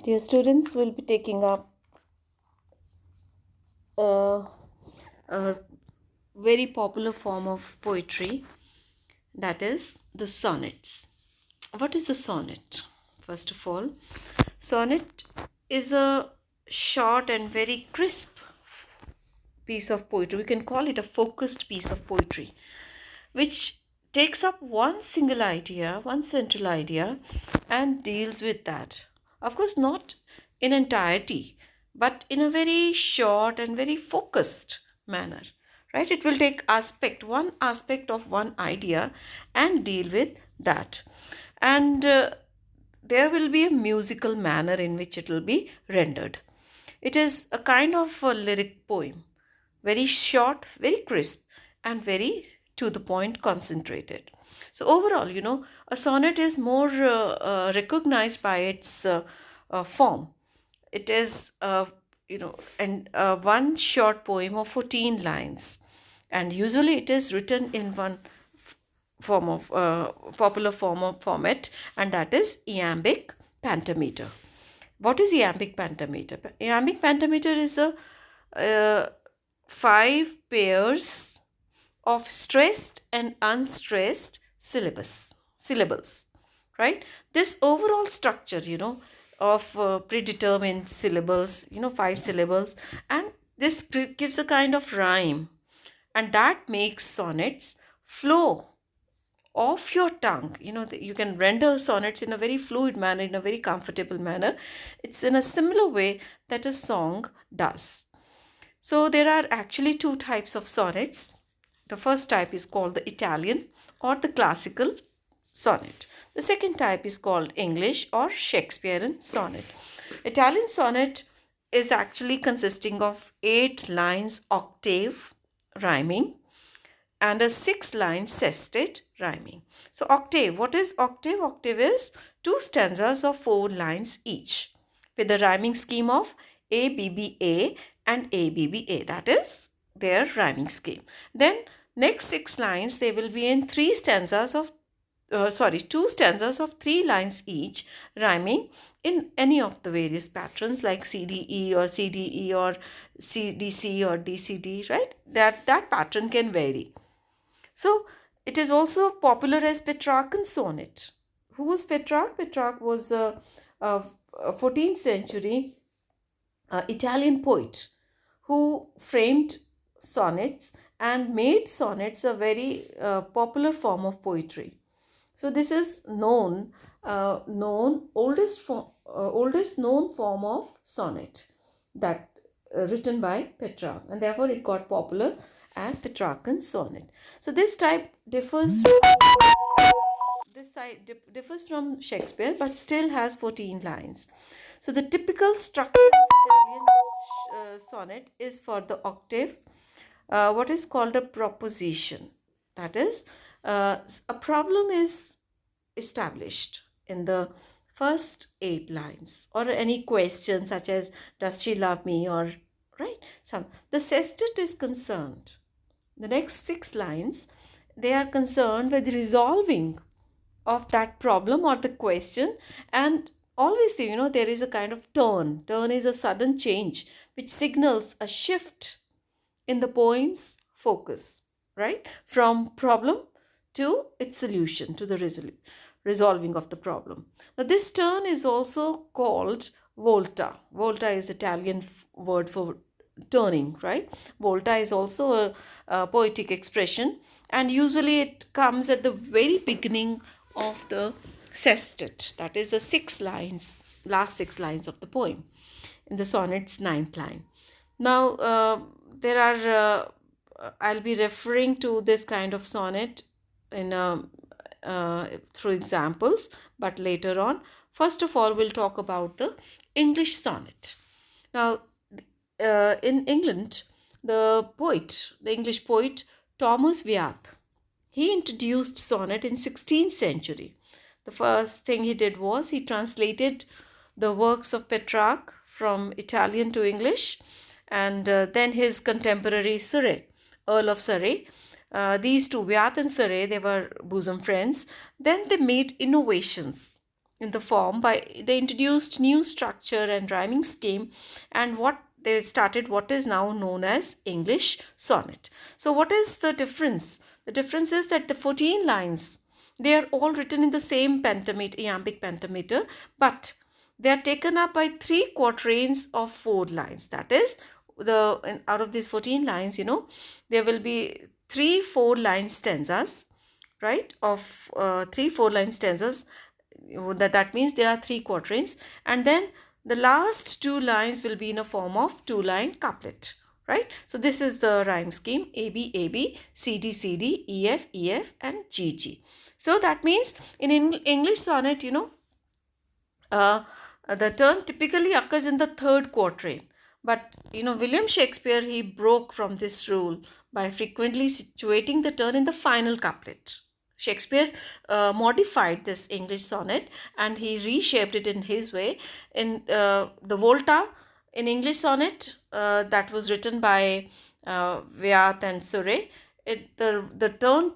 Dear students, we'll be taking up a very popular form of poetry, that is the sonnets. What is a sonnet? First of all, sonnet is a short and very crisp piece of poetry. We can call it a focused piece of poetry, which takes up one single idea, one central idea, and deals with that. Of course, not in entirety, but in a very short and very focused manner. Right? It will take one aspect of one idea, and deal with that. And there will be a musical manner in which it will be rendered. It is a kind of a lyric poem, very short, very crisp, and very to the point, concentrated. So, overall, a sonnet is more recognized by its form. It is, one short poem of 14 lines, and usually it is written in one form of popular form of format, and that is iambic pentameter. What is iambic pentameter? Iambic pentameter is a 5 pairs of stressed and unstressed syllables, right? This overall structure, of predetermined syllables, 5 syllables, and this gives a kind of rhyme, and that makes sonnets flow off your tongue. You can render sonnets in a very fluid manner, in a very comfortable manner. It's in a similar way that a song does. So there are actually 2 types of sonnets. The first type is called the Italian or the classical sonnet. The second type is called English or Shakespearean sonnet. Italian sonnet is actually consisting of 8 lines octave rhyming and a 6-line sestet rhyming. So octave, what is octave? Octave is 2 stanzas of 4 lines each with the rhyming scheme of A, B, B, A and A, B, B, A. That is their rhyming scheme. Then next 6 lines, they will be in 2 stanzas of 3 lines each, rhyming in any of the various patterns like CDE or CDE or CDC or DCD, right? That pattern can vary. So it is also popular as Petrarchan sonnet. Who was Petrarch? Petrarch was a 14th century Italian poet who framed sonnets and made sonnets a very popular form of poetry. So this is oldest known form of sonnet that written by Petrarch, and therefore it got popular as Petrarchan sonnet. So this type differs from Shakespeare, but still has 14 lines. So the typical structure of Italian sonnet is for the octave what is called a proposition. That is, a problem is established in the first 8 lines, or any question such as does she love me, or right, the sestet is concerned. The next 6 lines, they are concerned with resolving of that problem or the question, and always there is a kind of turn. Turn is a sudden change which signals a shift in the poem's focus, right, from problem to its solution, to the resolving of the problem. Now this turn is also called volta. Volta is Italian word for turning, right? Volta is also a poetic expression, and usually it comes at the very beginning of the sestet, that is the 6 lines, last 6 lines of the poem, in the sonnet's 9th line. Now there are I'll be referring to this kind of sonnet in through examples, but later on. First of all, we'll talk about the English sonnet. Now in England, the English poet Thomas Wyatt, he introduced sonnet in 16th century. The first thing he did was he translated the works of Petrarch from Italian to English, and then his contemporary Surrey, Earl of Surrey, these two, Wyatt and Surrey, they were bosom friends. Then they made innovations in the form by they introduced new structure and rhyming scheme, and what they started what is now known as English sonnet. So what is the difference? The difference is that the 14 lines, they are all written in the same pentameter, iambic pentameter, but they are taken up by 3 quatrains of 4 lines. That is, out of these 14 lines, there will be 3 4 line stanzas, right? Of 3 4 line stanzas. That means there are 3 quatrains, and then the last 2 lines will be in a form of 2 line couplet, right? So this is the rhyme scheme: A B A B, C D C D, E F E F, and G G. So that means in English sonnet, uh, the turn typically occurs in the third quatrain. But William Shakespeare, he broke from this rule by frequently situating the turn in the final couplet. Shakespeare modified this English sonnet and he reshaped it in his way. In the Volta, in English sonnet that was written by Vyat and Surrey, the turn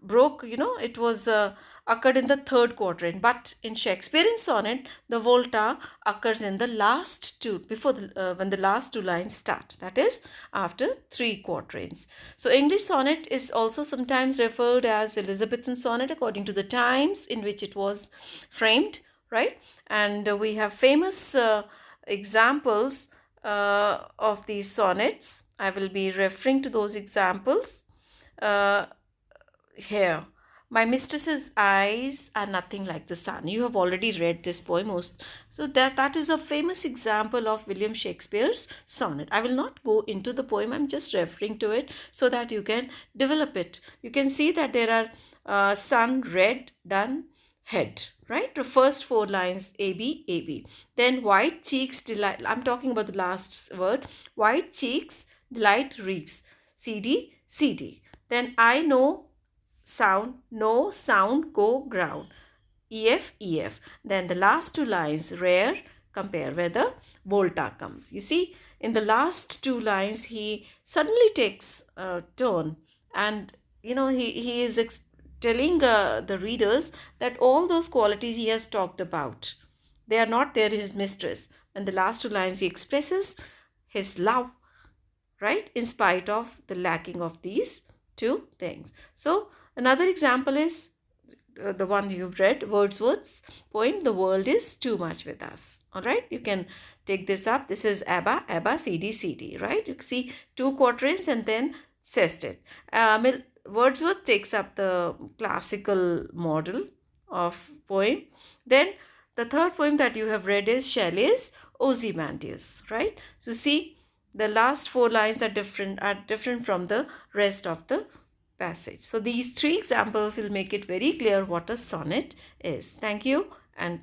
broke, it was occurred in the third quatrain. But in Shakespearean sonnet, the Volta occurs in the last two, before when the last 2 lines start. That is, after 3 quatrains. So English sonnet is also sometimes referred as Elizabethan sonnet according to the times in which it was framed, right? And we have famous examples of these sonnets. I will be referring to those examples here. My mistress's eyes are nothing like the sun. You have already read this poem. So that is a famous example of William Shakespeare's sonnet. I will not go into the poem. I'm just referring to it so that you can develop it. You can see that there are sun, red, done, head, right? The first 4 lines, A, B, A, B. Then white cheeks delight. I'm talking about the last word. White cheeks delight reeks. C, D, C, D. Then I know sound, no sound, go ground. EF, EF. Then the last 2 lines, rare, compare, where the Volta comes. You see, in the last 2 lines, he suddenly takes a turn, and he is telling the readers that all those qualities he has talked about, they are not there in his mistress. And the last 2 lines, he expresses his love, right, in spite of the lacking of these 2 things. So another example is the one you've read, Wordsworth's poem, The World is Too Much with Us. All right, you can take this up. This is ABBA, ABBA, CD, CD, right? You see 2 quatrains and then sestet. Wordsworth takes up the classical model of poem. Then the third poem that you have read is Shelley's Ozymandias, right? So see, the last 4 lines are different from the rest of the passage. So these 3 examples will make it very clear what a sonnet is. Thank you, and